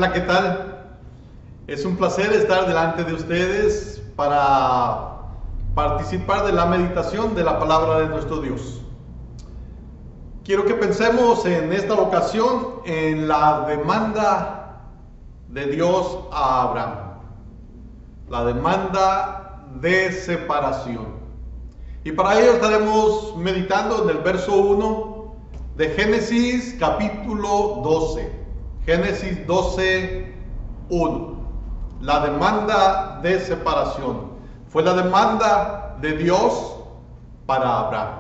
Hola, ¿qué tal? Es un placer estar delante de ustedes para participar de la meditación de la palabra de nuestro Dios. Quiero que pensemos en esta ocasión en la demanda de Dios a Abraham. La demanda de separación. Y para ello estaremos meditando en el verso 1 de Génesis capítulo 12. Génesis 12, 1. La demanda de separación. Fue la demanda de Dios para Abraham.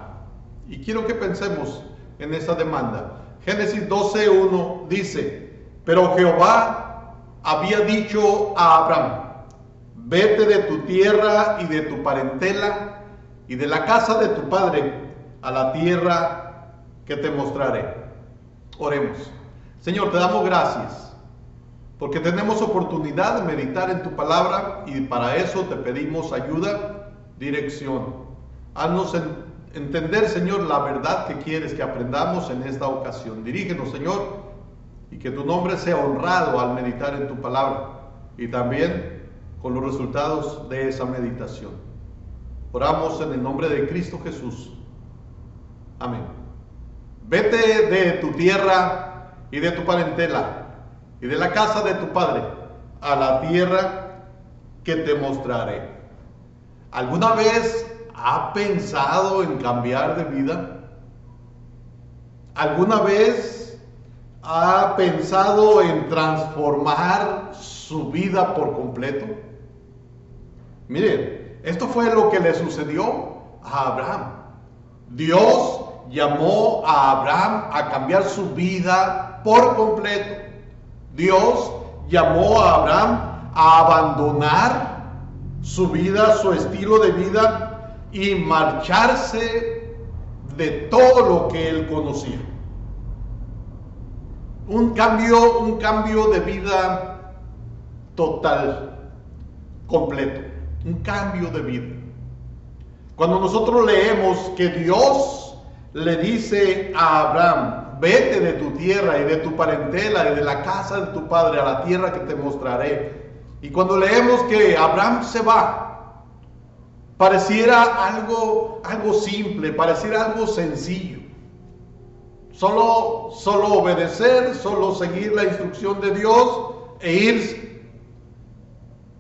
Y quiero que pensemos en esa demanda. Génesis 12, 1 dice: pero Jehová había dicho a Abraham: vete de tu tierra y de tu parentela y de la casa de tu padre a la tierra que te mostraré. Oremos. Señor, te damos gracias porque tenemos oportunidad de meditar en tu palabra y para eso te pedimos ayuda, dirección. Haznos entender, Señor, la verdad que quieres que aprendamos en esta ocasión. Dirígenos, Señor, y que tu nombre sea honrado al meditar en tu palabra y también con los resultados de esa meditación. Oramos en el nombre de Cristo Jesús. Amén. Vete de tu tierra y de tu parentela y de la casa de tu padre a la tierra que te mostraré. ¿Alguna vez ha pensado en cambiar de vida? ¿Alguna vez ha pensado en transformar su vida por completo? Miren, esto fue lo que le sucedió a Abraham. Dios llamó a Abraham a cambiar su vida por completo. Dios llamó a Abraham a abandonar su vida, su estilo de vida y marcharse de todo lo que él conocía. Un cambio de vida total, completo. Un cambio de vida. Cuando nosotros leemos que Dios le dice a Abraham: vete de tu tierra y de tu parentela y de la casa de tu padre a la tierra que te mostraré. Y cuando leemos que Abraham se va, pareciera algo simple, pareciera algo sencillo. Solo obedecer, solo seguir la instrucción de Dios e irse.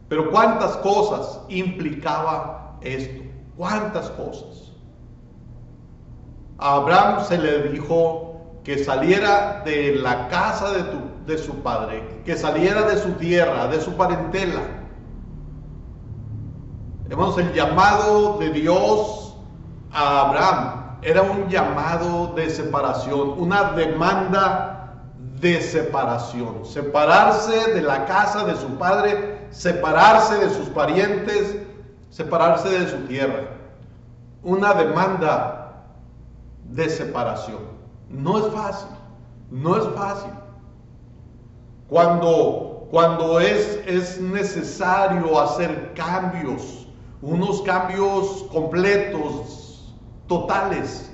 Pero cuántas cosas implicaba esto, cuántas cosas. A Abraham se le dijo que saliera de la casa de su padre, que saliera de su tierra, de su parentela. Hermanos, el llamado de Dios a Abraham era un llamado de separación, una demanda de separación. Separarse de la casa de su padre, separarse de sus parientes, separarse de su tierra. Una demanda de separación. No es fácil, no es fácil. Cuando es necesario hacer cambios, unos cambios completos, totales,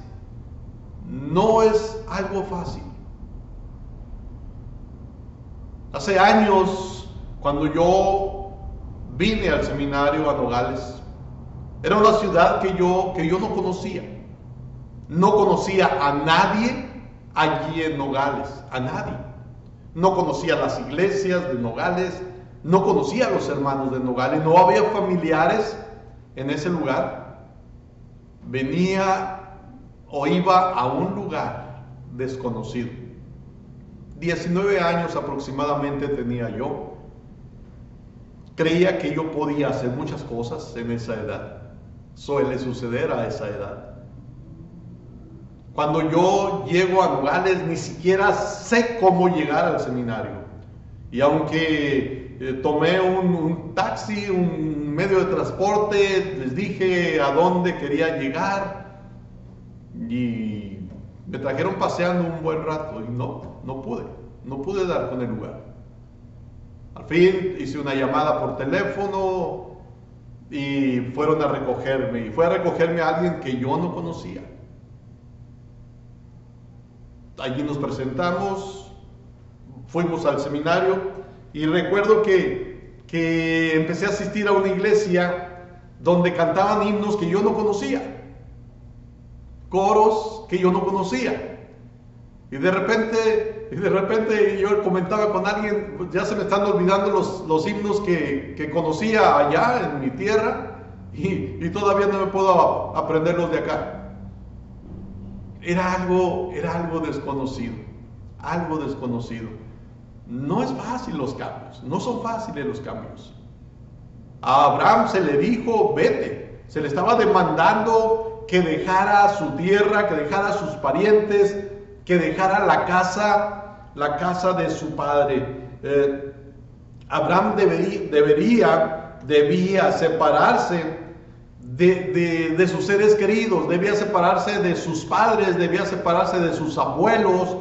no es algo fácil. Hace años, cuando yo vine al seminario a Nogales, era una ciudad que yo no conocía. No conocía a nadie allí en Nogales, a nadie. No conocía las iglesias de Nogales, no conocía a los hermanos de Nogales, no había familiares en ese lugar. Venía o iba a un lugar desconocido. 19 años aproximadamente tenía yo. Creía que yo podía hacer muchas cosas en esa edad. Suele suceder a esa edad. Cuando yo llego a Nogales, ni siquiera sé cómo llegar al seminario. Y aunque tomé un taxi, un medio de transporte, les dije a dónde quería llegar y me trajeron paseando un buen rato y no pude dar con el lugar. Al fin hice una llamada por teléfono y fueron a recogerme. Y fue a recogerme a alguien que yo no conocía. Allí nos presentamos, fuimos al seminario Y recuerdo que empecé a asistir a una iglesia donde cantaban himnos que yo no conocía, coros que yo no conocía. Y de repente yo comentaba con alguien, pues ya se me están olvidando los himnos que conocía allá en mi tierra y todavía no me puedo aprenderlos de acá. Era algo desconocido, algo desconocido. No es fácil los cambios, no son fáciles los cambios. A Abraham se le dijo, vete, se le estaba demandando que dejara su tierra, que dejara sus parientes, que dejara la casa de su padre. Abraham debía separarse de sus seres queridos, debía separarse de sus padres, debía separarse de sus abuelos,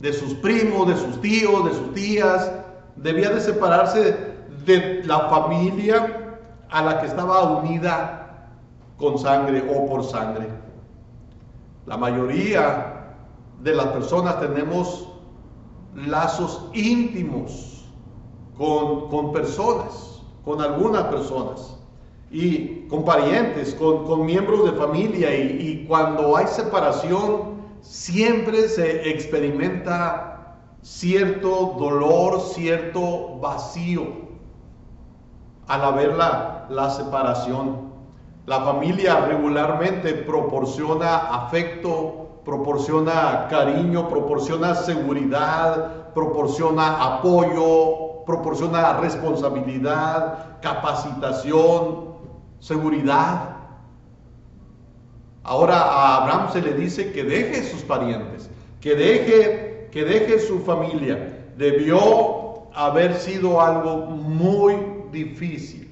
de sus primos, de sus tíos, de sus tías, debía de separarse de la familia a la que estaba unida con sangre o por sangre. La mayoría de las personas tenemos lazos íntimos con personas, con algunas personas, y con parientes, con miembros de familia, y cuando hay separación siempre se experimenta cierto dolor, cierto vacío al haber la separación. La familia regularmente proporciona afecto, proporciona cariño, proporciona seguridad, proporciona apoyo, proporciona responsabilidad, capacitación, seguridad. Ahora a Abraham se le dice que deje sus parientes, que deje su familia. Debió haber sido algo muy difícil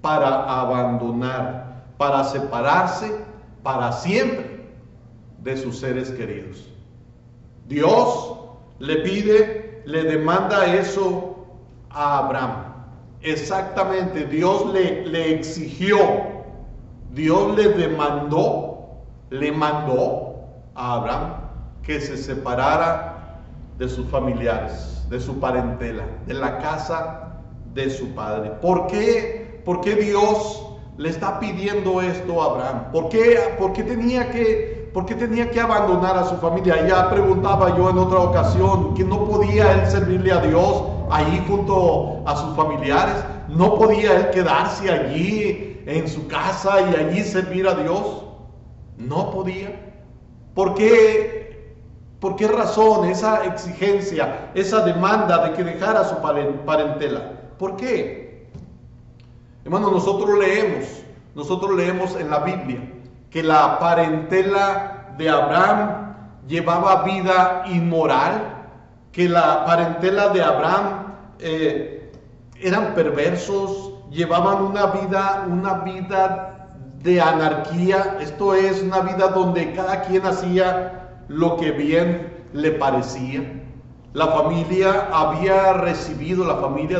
para abandonar, para separarse para siempre de sus seres queridos. Dios le pide, le demanda eso a Abraham. Exactamente, Dios le exigió, Dios le mandó a Abraham que se separara de sus familiares, de su parentela, de la casa de su padre. ¿Por qué Dios le está pidiendo esto a Abraham? ¿Por qué tenía que abandonar a su familia? Ya preguntaba yo en otra ocasión que no podía él servirle a Dios ahí junto a sus familiares. No podía él quedarse allí en su casa y allí servir a Dios. No podía. ¿Por qué razón esa exigencia, esa demanda de que dejara su parentela? ¿Por qué? Hermano, nosotros leemos en la Biblia que la parentela de Abraham llevaba vida inmoral, que la parentela de Abraham eran perversos, llevaban una vida de anarquía, esto es, una vida donde cada quien hacía lo que bien le parecía. La familia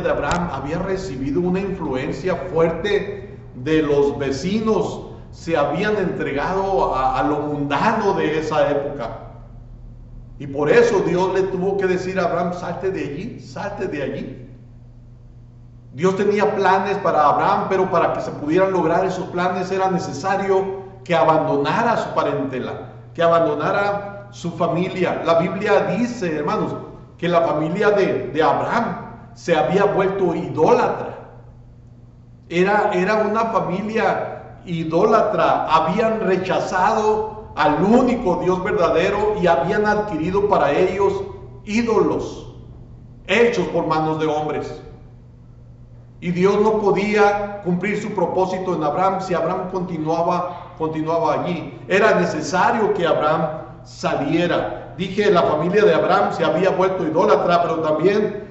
de Abraham había recibido una influencia fuerte de los vecinos, se habían entregado a lo mundano de esa época. Y por eso Dios le tuvo que decir a Abraham, salte de allí, salte de allí. Dios tenía planes para Abraham, pero para que se pudieran lograr esos planes era necesario que abandonara su parentela, que abandonara su familia. La Biblia dice, hermanos, que la familia de Abraham se había vuelto idólatra. Era una familia idólatra. Habían rechazado al único Dios verdadero y habían adquirido para ellos ídolos hechos por manos de hombres. Y Dios no podía cumplir su propósito en Abraham si Abraham continuaba allí. Era necesario que Abraham saliera. Dije, la familia de Abraham se había vuelto idólatra, pero también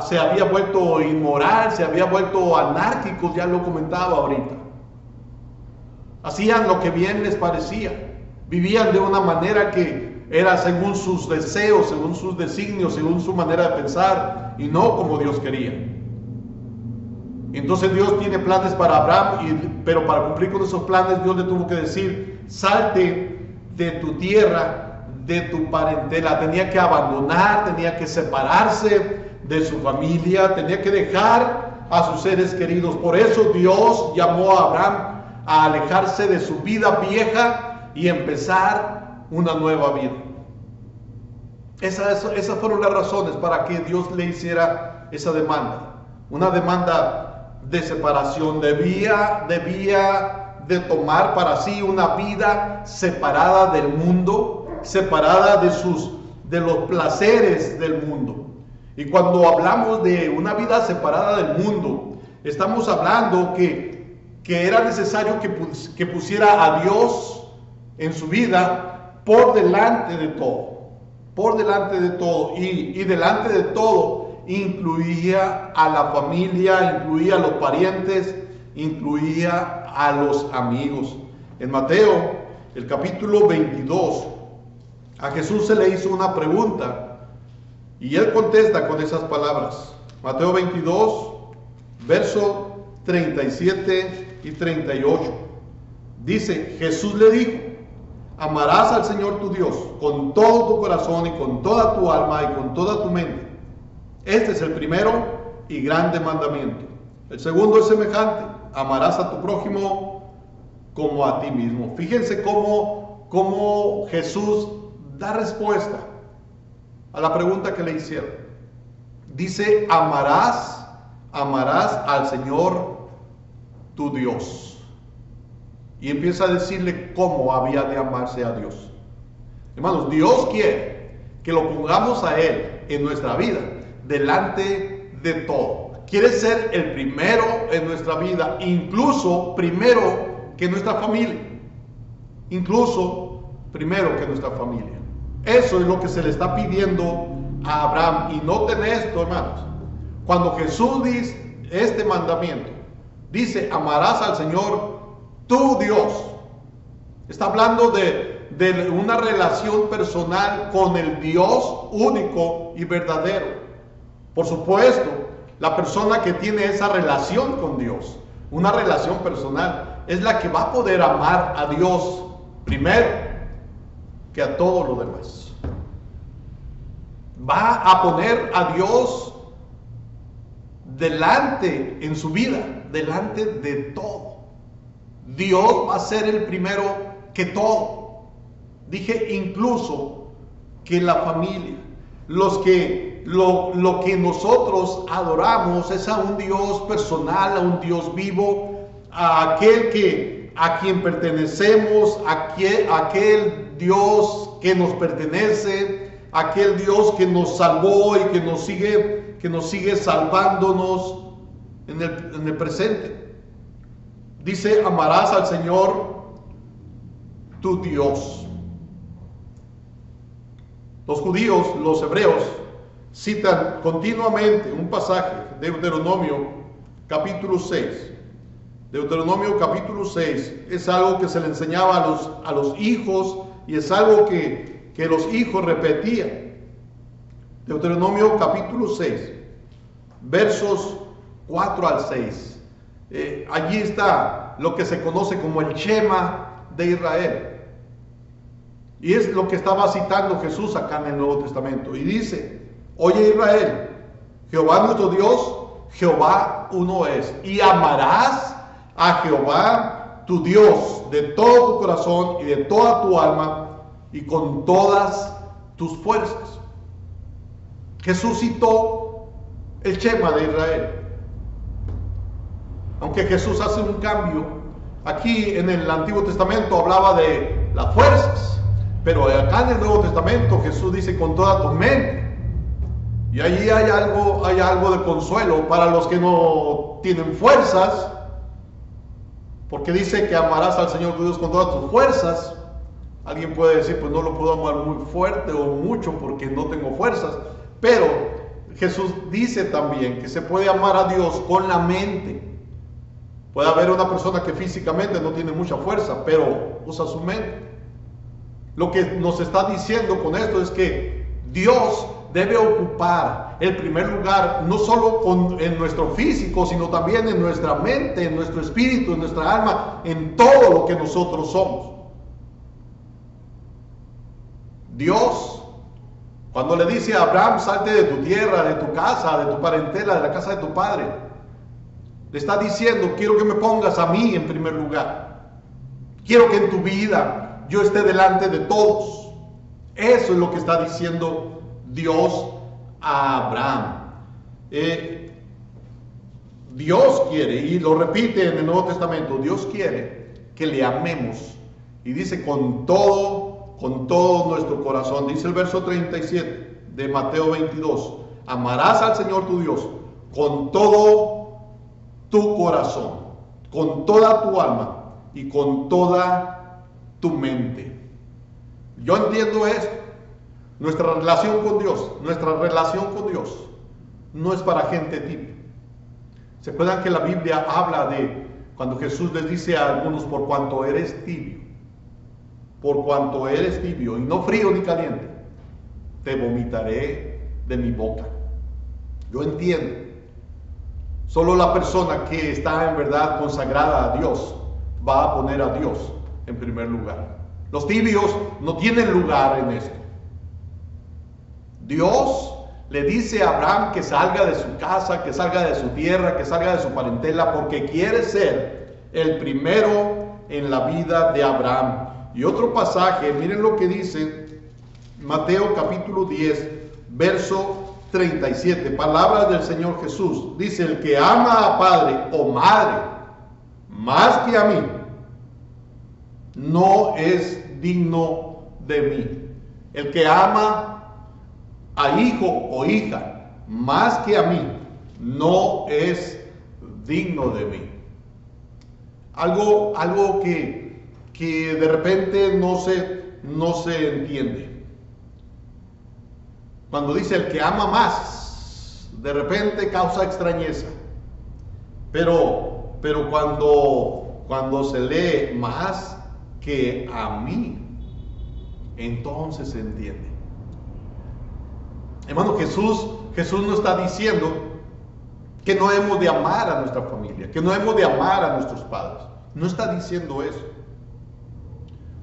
se había vuelto inmoral, se había vuelto anárquicos, ya lo comentaba ahorita. Hacían lo que bien les parecía. Vivían de una manera que era según sus deseos, según sus designios, según su manera de pensar, y no como Dios quería. Entonces Dios tiene planes para Abraham, pero para cumplir con esos planes Dios le tuvo que decir, salte de tu tierra, de tu parentela. Tenía que abandonar, tenía que separarse de su familia, tenía que dejar a sus seres queridos. Por eso Dios llamó a Abraham a alejarse de su vida vieja y empezar una nueva vida. Esas fueron las razones para que Dios le hiciera esa demanda. Una demanda de separación. Debía de tomar para sí una vida separada del mundo, separada de los placeres del mundo. Y cuando hablamos de una vida separada del mundo, estamos hablando que era necesario que pusiera a Dios en su vida por delante de todo. Por delante de todo. Y delante de todo incluía a la familia, incluía a los parientes, incluía a los amigos. En Mateo, el capítulo 22, a Jesús se le hizo una pregunta y él contesta con esas palabras. Mateo 22, verso 37 y 38. Dice, Jesús le dijo: amarás al Señor tu Dios con todo tu corazón y con toda tu alma y con toda tu mente. Este es el primero y grande mandamiento. El segundo es semejante: amarás a tu prójimo como a ti mismo. Fíjense cómo Jesús da respuesta a la pregunta que le hicieron. Dice, amarás al Señor tu Dios. Y empieza a decirle cómo había de amarse a Dios. Hermanos, Dios quiere que lo pongamos a Él en nuestra vida delante de todo. Quiere ser el primero en nuestra vida, incluso primero que nuestra familia. Incluso primero que nuestra familia. Eso es lo que se le está pidiendo a Abraham. Y noten esto, hermanos. Cuando Jesús dice este mandamiento, dice, amarás al Señor tu Dios. Está hablando de una relación personal con el Dios único y verdadero. Por supuesto, la persona que tiene esa relación con Dios, una relación personal, es la que va a poder amar a Dios primero que a todo lo demás. Va a poner a Dios delante en su vida, delante de todo. Dios va a ser el primero que todo. Dije incluso que la familia. Lo que nosotros adoramos es a un Dios personal, a un Dios vivo, a quien pertenecemos, aquel Dios que nos pertenece, aquel Dios que nos salvó y que nos sigue salvándonos en el presente. Dice, amarás al Señor tu Dios. Los judíos, los hebreos, citan continuamente un pasaje de Deuteronomio capítulo 6. Deuteronomio capítulo 6 es algo que se le enseñaba a los hijos y es algo que los hijos repetían. Deuteronomio capítulo 6, versos 4 al 6. Allí está lo que se conoce como el Shema de Israel. Y es lo que estaba citando Jesús acá en el Nuevo Testamento. Y dice, oye Israel, Jehová nuestro Dios, Jehová uno es. Y amarás a Jehová tu Dios de todo tu corazón y de toda tu alma y con todas tus fuerzas. Jesús citó el Shema de Israel. Aunque Jesús hace un cambio, aquí en el Antiguo Testamento hablaba de las fuerzas. Pero acá en el Nuevo Testamento Jesús dice con toda tu mente. Y allí hay algo de consuelo para los que no tienen fuerzas. Porque dice que amarás al Señor tu Dios con todas tus fuerzas. Alguien puede decir, pues no lo puedo amar muy fuerte o mucho porque no tengo fuerzas. Pero Jesús dice también que se puede amar a Dios con la mente. Puede haber una persona que físicamente no tiene mucha fuerza, pero usa su mente. Lo que nos está diciendo con esto es que Dios debe ocupar el primer lugar, no solo en nuestro físico, sino también en nuestra mente, en nuestro espíritu, en nuestra alma, en todo lo que nosotros somos. Dios Cuando le dice a Abraham, salte de tu tierra, de tu casa, de tu parentela, de la casa de tu padre, le está diciendo, quiero que me pongas a mí en primer lugar. Quiero que en tu vida yo esté delante de todos. Eso es lo que está diciendo Dios a Abraham. Dios quiere, y lo repite en el Nuevo Testamento, Dios quiere que le amemos. Y dice con todo nuestro corazón. Dice el verso 37 de Mateo 22. Amarás al Señor tu Dios con todo tu corazón, con toda tu alma y con toda tu mente. Yo entiendo esto. Nuestra relación con Dios no es para gente tibia. ¿Se acuerdan que la Biblia habla de cuando Jesús les dice a algunos, por cuanto eres tibio y no frío ni caliente, te vomitaré de mi boca? Yo entiendo. Solo la persona que está en verdad consagrada a Dios va a poner a Dios en primer lugar. Los tibios no tienen lugar en esto. Dios le dice a Abraham que salga de su casa, que salga de su tierra, que salga de su parentela, porque quiere ser el primero en la vida de Abraham. Y otro pasaje, miren lo que dice Mateo capítulo 10, verso 37, palabras del Señor Jesús. Dice, el que ama a padre o madre más que a mí, no es digno de mí. El que ama a hijo o hija más que a mí, no es digno de mí. Algo que de repente no se entiende. Cuando dice el que ama más, de repente causa extrañeza. Pero cuando se lee más que a mí, entonces se entiende. Hermano, Jesús no está diciendo que no hemos de amar a nuestra familia, que no hemos de amar a nuestros padres. No está diciendo eso.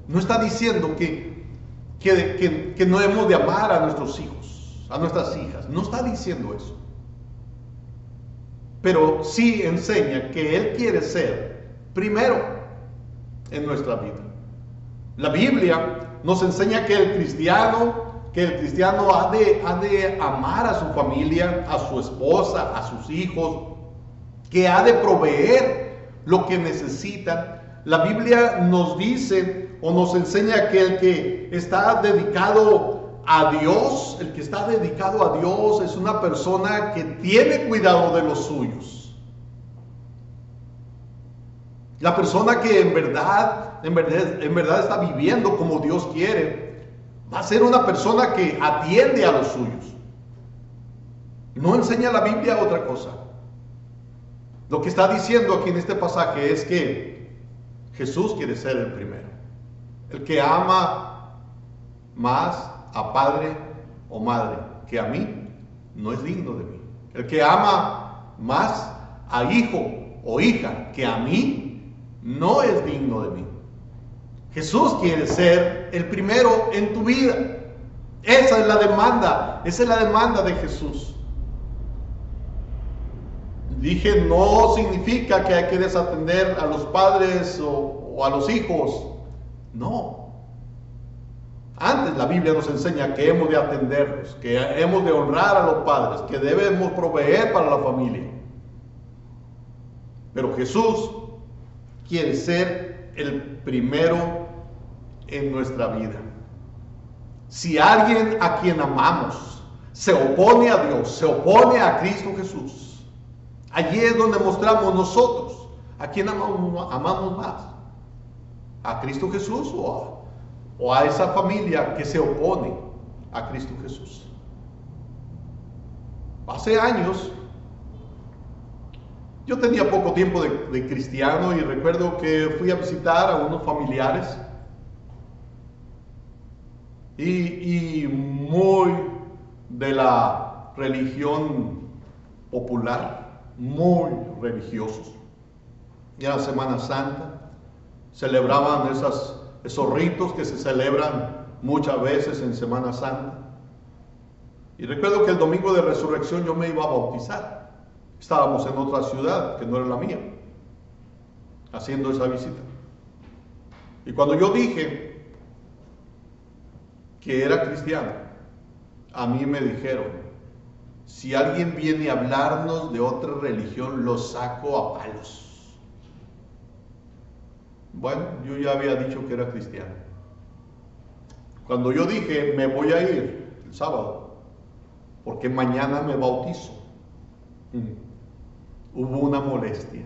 No está diciendo que no hemos de amar a nuestros hijos, a nuestras hijas. No está diciendo eso. Pero sí enseña que Él quiere ser primero en nuestra vida. La Biblia nos enseña que el cristiano ha de amar a su familia, a su esposa, a sus hijos, que ha de proveer lo que necesitan. La Biblia nos dice o nos enseña que el que está dedicado a Dios, es una persona que tiene cuidado de los suyos. La persona que en verdad está viviendo como Dios quiere, va a ser una persona que atiende a los suyos. No enseña la Biblia otra cosa. Lo que está diciendo aquí en este pasaje es que Jesús quiere ser el primero. El que ama más a padre o madre que a mí, no es digno de mí. El que ama más a hijo o hija que a mí, no es digno de mí. Jesús quiere ser el primero en tu vida. Esa es la demanda de Jesús. Dije, no significa que hay que desatender a los padres o a los hijos. No. Antes la Biblia nos enseña que hemos de atenderlos, que hemos de honrar a los padres, que debemos proveer para la familia. Pero Jesús quiere ser el primero en nuestra vida. Si alguien a quien amamos se opone a Dios, se opone a Cristo Jesús, allí es donde mostramos nosotros a quién amamos más, a Cristo Jesús o a esa familia que se opone a Cristo Jesús. Hace años, yo tenía poco tiempo de cristiano y recuerdo que fui a visitar a unos familiares y muy de la religión popular, muy religiosos. Y era Semana Santa, celebraban esos ritos que se celebran muchas veces en Semana Santa. Y recuerdo que el domingo de resurrección yo me iba a bautizar. Estábamos en otra ciudad que no era la mía, haciendo esa visita. Y cuando yo dije que era cristiano, a mí me dijeron, si alguien viene a hablarnos de otra religión, lo saco a palos. Bueno, yo ya había dicho que era cristiano. Cuando yo dije, me voy a ir el sábado, porque mañana me bautizo, hubo una molestia.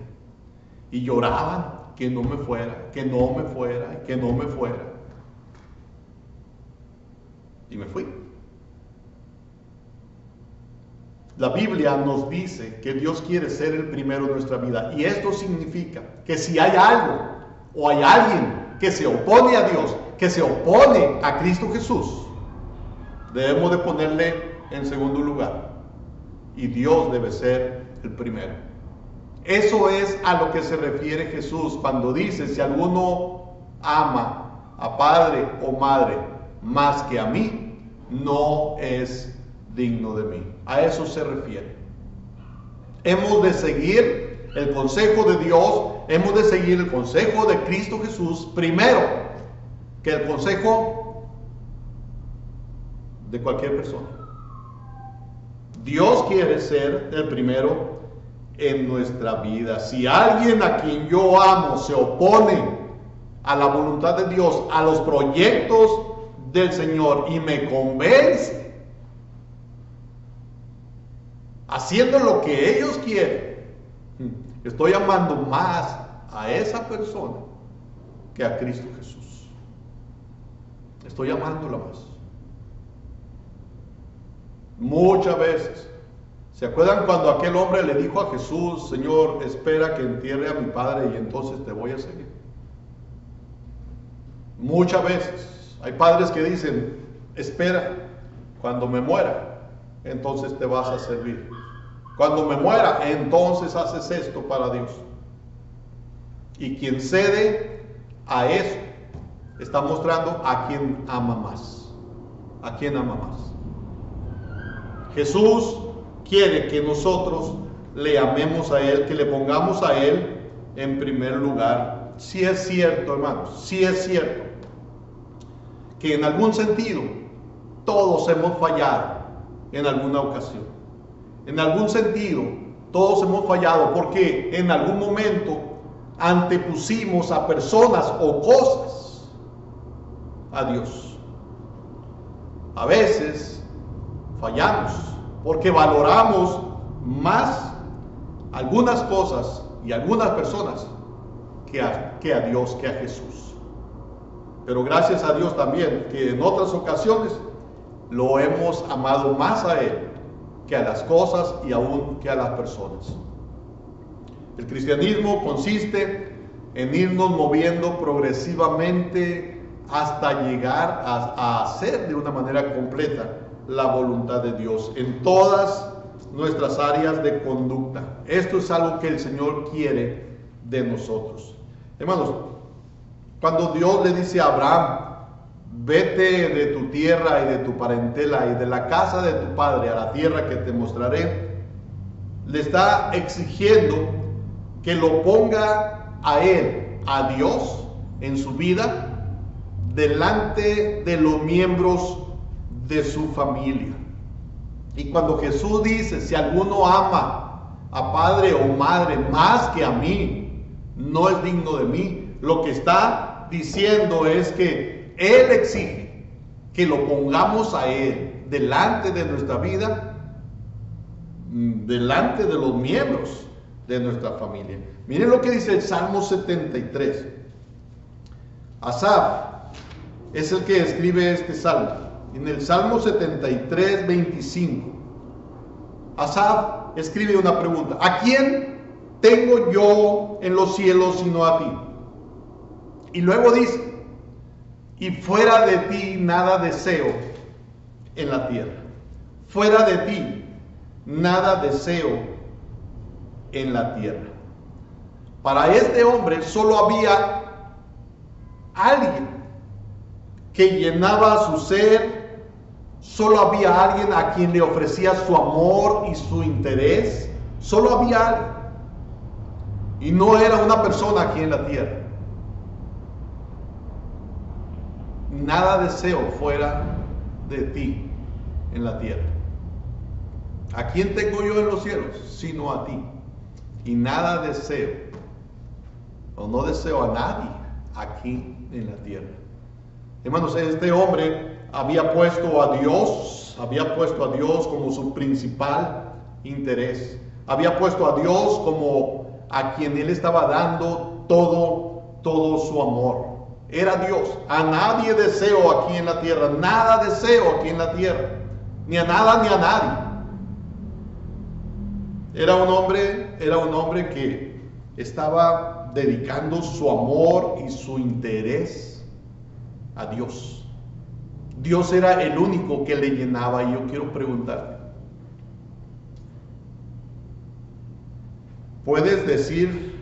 Y lloraban que no me fuera, que no me fuera, que no me fuera. Y me fui. La Biblia nos dice que Dios quiere ser el primero en nuestra vida. Y esto significa que si hay algo o hay alguien que se opone a Dios, que se opone a Cristo Jesús, debemos de ponerle en segundo lugar. Y Dios debe ser el primero. Eso es a lo que se refiere Jesús cuando dice, si alguno ama a padre o madre más que a mí, no es digno de mí. A eso se refiere. Hemos de seguir el consejo de Dios, hemos de seguir el consejo de Cristo Jesús primero que el consejo de cualquier persona. Dios quiere ser el primero en nuestra vida. Si alguien a quien yo amo se opone a la voluntad de Dios, a los proyectos del Señor y me convence haciendo lo que ellos quieren, estoy amando más a esa persona que a Cristo Jesús. Estoy amándola más. Muchas veces, ¿se acuerdan cuando aquel hombre le dijo a Jesús, Señor, espera que entierre a mi padre y entonces te voy a seguir? Muchas veces hay padres que dicen, espera, cuando me muera, entonces te vas a servir. Cuando me muera, entonces haces esto para Dios. Y quien cede a eso, está mostrando a quien ama más. A quien ama más. Jesús quiere que nosotros le amemos a Él, que le pongamos a Él en primer lugar. Sí es cierto, hermanos, sí es cierto que en algún sentido todos hemos fallado en alguna ocasión. En algún sentido todos hemos fallado porque en algún momento antepusimos a personas o cosas a Dios. A veces fallamos porque valoramos más algunas cosas y algunas personas que a Dios, que a Jesús. Pero gracias a Dios también que en otras ocasiones lo hemos amado más a Él que a las cosas y aún que a las personas. El cristianismo consiste en irnos moviendo progresivamente hasta llegar a hacer de una manera completa la voluntad de Dios en todas nuestras áreas de conducta. Esto es algo que el Señor quiere de nosotros. Hermanos, cuando Dios le dice a Abraham, vete de tu tierra y de tu parentela y de la casa de tu padre a la tierra que te mostraré, le está exigiendo que lo ponga a él, a Dios, en su vida, delante de los miembros de su familia. Y cuando Jesús dice, si alguno ama a padre o madre más que a mí, no es digno de mí, lo que está diciendo es que Él exige que lo pongamos a Él delante de nuestra vida, delante de los miembros de nuestra familia. Miren lo que dice el Salmo 73. Asaf es el que escribe este salmo. En el Salmo 73, 25, Asaf escribe una pregunta: ¿a quién tengo yo en los cielos sino a ti? Y luego dice: y fuera de ti nada deseo en la tierra. Fuera de ti nada deseo en la tierra. Para este hombre solo había alguien que llenaba su ser, Solo había alguien a quien le ofrecía su amor y su interés. Solo había alguien. Y no era una persona aquí en la tierra. Nada deseo fuera de ti en la tierra. ¿A quién tengo yo en los cielos? Sino a ti. Y nada deseo, o no deseo a nadie aquí en la tierra. Hermanos, este hombre había puesto a Dios como su principal interés. Había puesto a Dios como a quien él estaba dando todo su amor. Era Dios. A nadie deseo aquí en la tierra, nada deseo aquí en la tierra, ni a nada ni a nadie. Era un hombre que estaba dedicando su amor y su interés a Dios. Dios era el único que le llenaba. Y yo quiero preguntarte, ¿puedes decir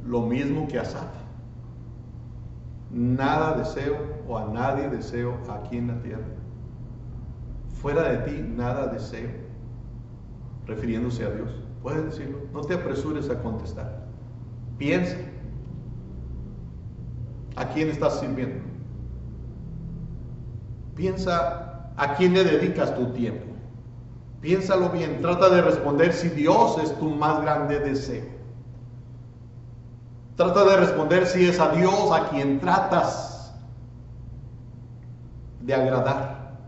lo mismo que Asaf? Nada deseo o a nadie deseo aquí en la tierra. Fuera de ti nada deseo, refiriéndose a Dios. Puedes decirlo. No te apresures a contestar. Piensa. ¿A quién estás sirviendo? Piensa a quién le dedicas tu tiempo. Piénsalo bien. Trata de responder si Dios es tu más grande deseo. Trata de responder si es a Dios a quien tratas de agradar,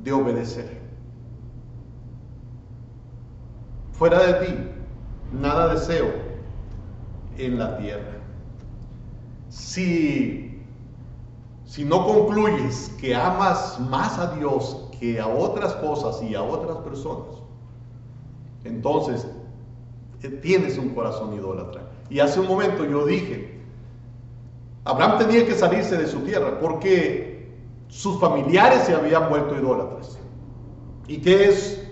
de obedecer. Fuera de ti, nada deseo en la tierra. Si no concluyes que amas más a Dios que a otras cosas y a otras personas, entonces tienes un corazón idólatra. Y hace un momento yo dije, Abraham tenía que salirse de su tierra porque sus familiares se habían vuelto idólatras. ¿Y qué es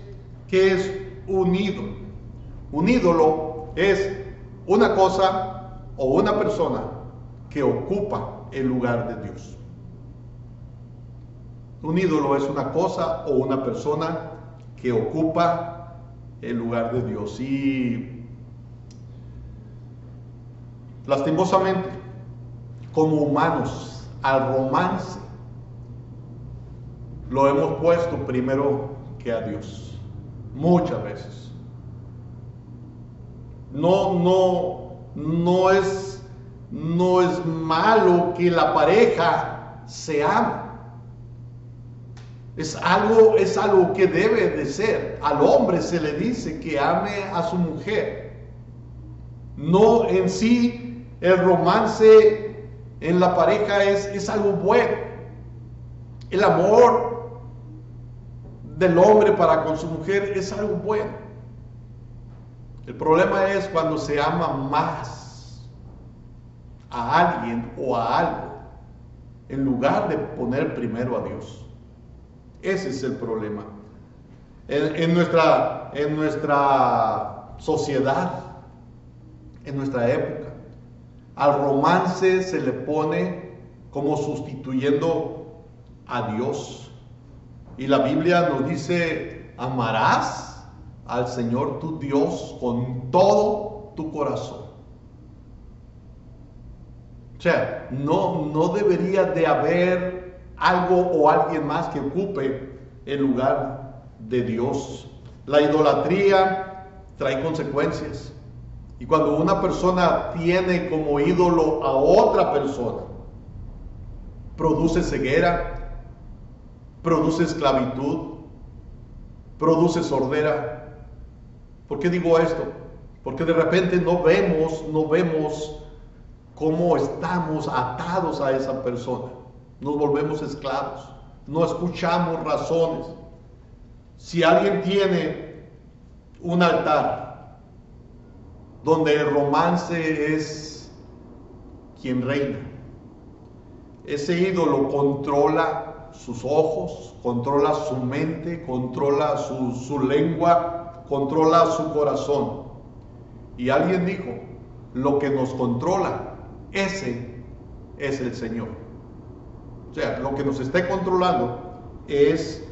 un ídolo? Un ídolo es una cosa o una persona que ocupa el lugar de Dios. Un ídolo es una cosa o una persona que ocupa el lugar de Dios. Y lastimosamente, como humanos, al romance lo hemos puesto primero que a Dios. Muchas veces. No es malo que la pareja se ame. Es algo que debe de ser. Al hombre se le dice que ame a su mujer. No en sí, el romance en la pareja es algo bueno. El amor del hombre para con su mujer es algo bueno. El problema es cuando se ama más a alguien o a algo en lugar de poner primero a Dios. Ese es el problema. En nuestra sociedad, en nuestra época, al romance se le pone como sustituyendo a Dios. Y la Biblia nos dice, amarás al Señor tu Dios con todo tu corazón. O sea, no debería de haber algo o alguien más que ocupe el lugar de Dios. La idolatría trae consecuencias. Y cuando una persona tiene como ídolo a otra persona, produce ceguera, produce esclavitud, produce sordera. ¿Por qué digo esto? Porque de repente no vemos cómo estamos atados a esa persona. Nos volvemos esclavos. No escuchamos razones. Si alguien tiene un altar donde el romance es quien reina, ese ídolo controla sus ojos, controla su mente, controla su lengua, controla su corazón. Y alguien dijo, lo que nos controla, ese es el Señor. O sea, lo que nos esté controlando es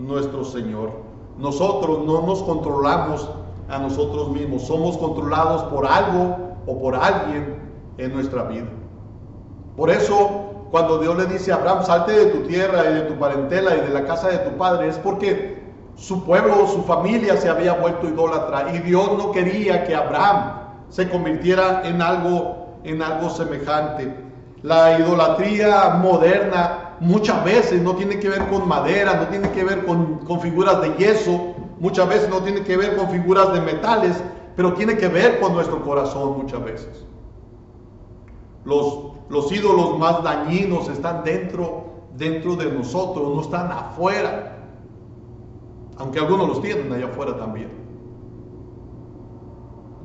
nuestro Señor. Nosotros no nos controlamos a nosotros mismos, somos controlados por algo o por alguien en nuestra vida. Por eso, cuando Dios le dice a Abraham, salte de tu tierra y de tu parentela y de la casa de tu padre, es porque su pueblo, su familia se había vuelto idólatra y Dios no quería que Abraham se convirtiera en algo semejante. La idolatría moderna muchas veces no tiene que ver con madera, no tiene que ver con figuras de yeso, muchas veces no tiene que ver con figuras de metales, pero tiene que ver con nuestro corazón muchas veces. Los ídolos más dañinos están dentro de nosotros, no están afuera, aunque algunos los tienen allá afuera también.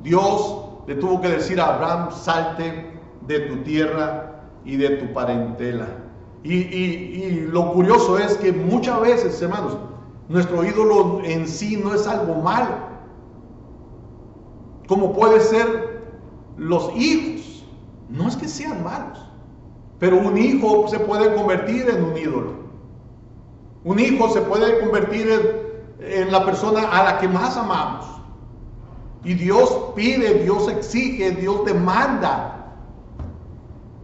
Dios le tuvo que decir a Abraham, salte de tu tierra y de tu parentela. Y lo curioso es que muchas veces, hermanos, nuestro ídolo en sí no es algo malo, como puede ser los hijos. No es que sean malos, pero un hijo se puede convertir en un ídolo. Un hijo se puede convertir en la persona a la que más amamos. Y Dios pide, Dios exige, Dios demanda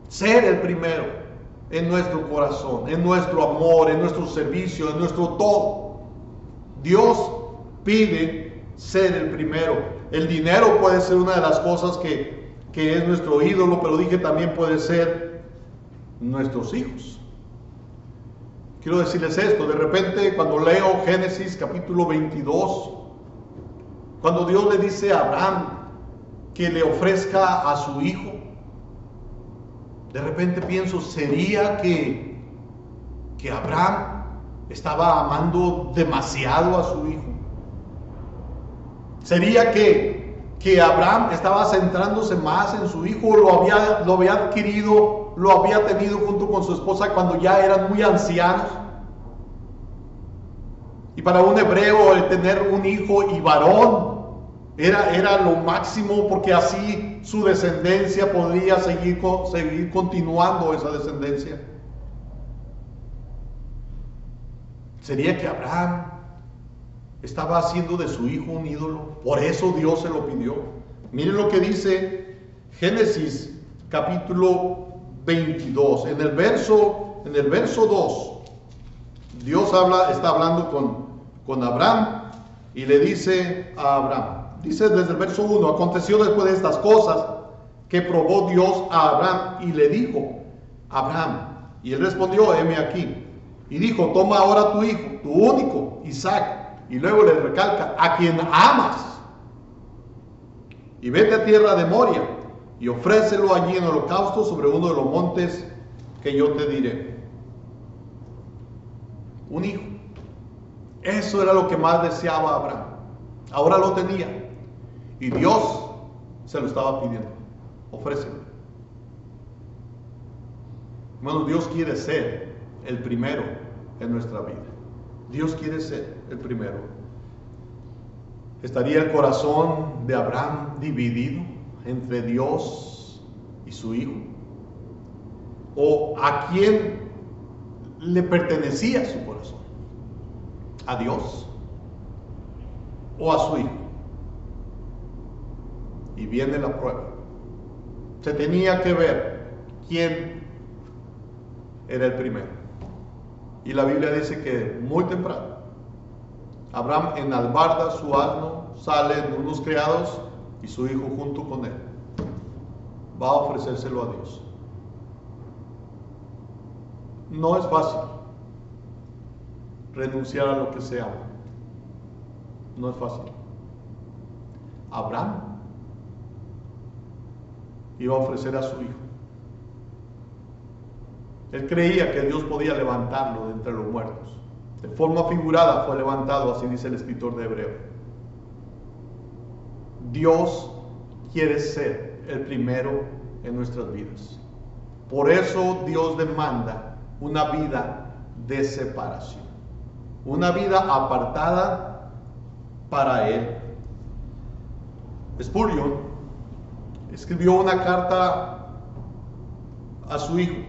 ser el primero en nuestro corazón, en nuestro amor, en nuestro servicio, en nuestro todo. Dios pide ser el primero. El dinero puede ser una de las cosas que es nuestro ídolo, pero dije también puede ser nuestros hijos. Quiero decirles esto, de repente cuando leo Génesis capítulo 22, cuando Dios le dice a Abraham que le ofrezca a su hijo, de repente pienso, ¿sería que Abraham estaba amando demasiado a su hijo? ¿Sería que Abraham estaba centrándose más en su hijo, lo había adquirido, lo había tenido junto con su esposa cuando ya eran muy ancianos? Y para un hebreo el tener un hijo y varón era lo máximo, porque así su descendencia podría seguir continuando esa descendencia. ¿Sería que Abraham estaba haciendo de su hijo un ídolo? Por eso Dios se lo pidió. Miren lo que dice Génesis capítulo 22. En el verso 2, Dios está hablando con Abraham y le dice a Abraham, dice desde el verso 1, aconteció después de estas cosas que probó Dios a Abraham y le dijo, Abraham, y él respondió, heme aquí. Y dijo, toma ahora tu hijo, tu único, Isaac, y luego le recalca, a quien amas, y vete a tierra de Moria, y ofrécelo allí en holocausto sobre uno de los montes que yo te diré. Un hijo. Eso era lo que más deseaba Abraham. Ahora lo tenía. Y Dios se lo estaba pidiendo. Ofrécelo. Hermanos, Dios quiere ser el primero en nuestra vida. Dios quiere ser el primero. ¿Estaría el corazón de Abraham dividido entre Dios y su hijo? ¿O a quién le pertenecía su corazón? ¿A Dios o a su hijo? Y viene la prueba. Se tenía que ver quién era el primero. Y la Biblia dice que muy temprano Abraham enalbarda su asno, salen unos criados y su hijo junto con él. Va a ofrecérselo a Dios. No es fácil renunciar a lo que se ama. No es fácil. Abraham iba a ofrecer a su hijo. Él creía que Dios podía levantarlo de entre los muertos. De forma figurada fue levantado, así dice el escritor de Hebreo. Dios quiere ser el primero en nuestras vidas. Por eso Dios demanda una vida de separación, una vida apartada para Él. Spurgeon escribió una carta a su hijo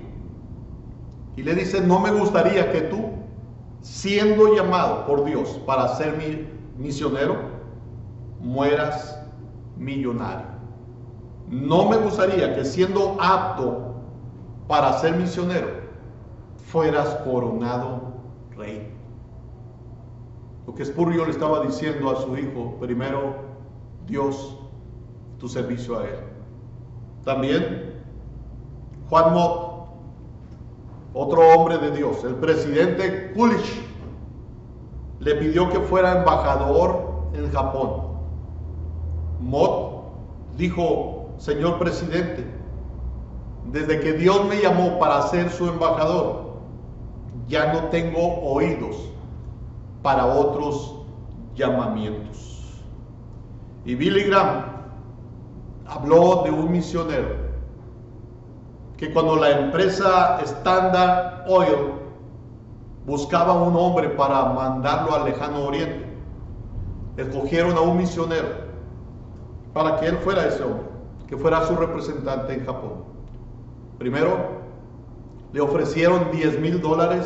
y le dice, no me gustaría que tú siendo llamado por Dios para ser misionero, mueras millonario. No me gustaría que siendo apto para ser misionero, fueras coronado rey. Lo que Spurgeon le estaba diciendo a su hijo: primero Dios, tu servicio a Él. También Juan Mott, otro hombre de Dios, el presidente Coolidge, le pidió que fuera embajador en Japón. Mott dijo: señor presidente, desde que Dios me llamó para ser su embajador, ya no tengo oídos para otros llamamientos. Y Billy Graham habló de un misionero que cuando la empresa Standard Oil buscaba un hombre para mandarlo al lejano oriente, escogieron a un misionero para que él fuera ese hombre, que fuera su representante en Japón. Primero le ofrecieron $10,000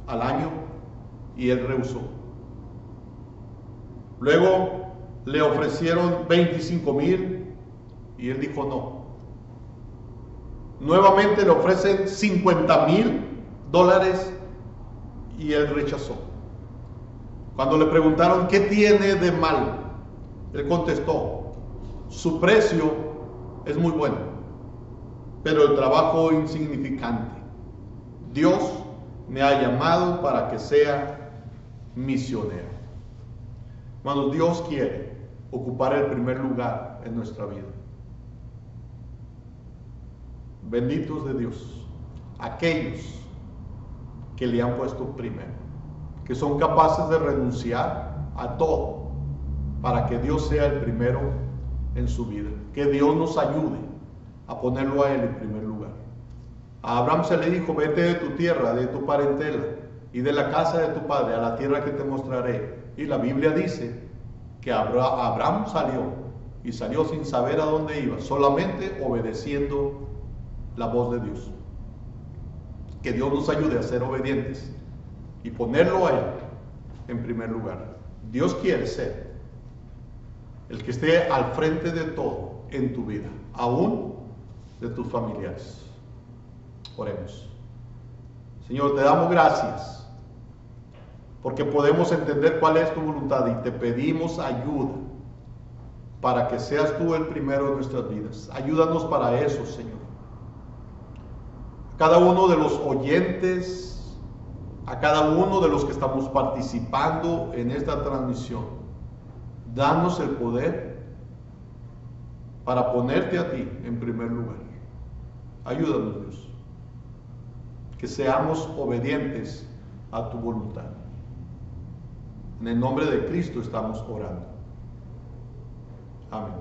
al año y él rehusó. Luego le ofrecieron 25,000 y él dijo no. Nuevamente le ofrecen $50,000 y él rechazó. Cuando le preguntaron qué tiene de mal, él contestó: su precio es muy bueno, pero el trabajo insignificante. Dios me ha llamado para que sea misionero. Cuando Dios quiere ocupar el primer lugar en nuestra vida. Benditos de Dios aquellos que le han puesto primero, que son capaces de renunciar a todo para que Dios sea el primero en su vida. Que Dios nos ayude a ponerlo a Él en primer lugar. A Abraham se le dijo: vete de tu tierra, de tu parentela y de la casa de tu padre a la tierra que te mostraré. Y la Biblia dice que Abraham salió sin saber a dónde iba, solamente obedeciendo la voz de Dios. Que Dios nos ayude a ser obedientes y ponerlo a Él en primer lugar. Dios quiere ser el que esté al frente de todo en tu vida, aún de tus familiares. Oremos. Señor, te damos gracias porque podemos entender cuál es tu voluntad y te pedimos ayuda para que seas tú el primero de nuestras vidas. Ayúdanos para eso, Señor. A cada uno de los oyentes, a cada uno de los que estamos participando en esta transmisión, danos el poder para ponerte a ti en primer lugar. Ayúdanos, Dios, que seamos obedientes a tu voluntad. En el nombre de Cristo estamos orando. Amén.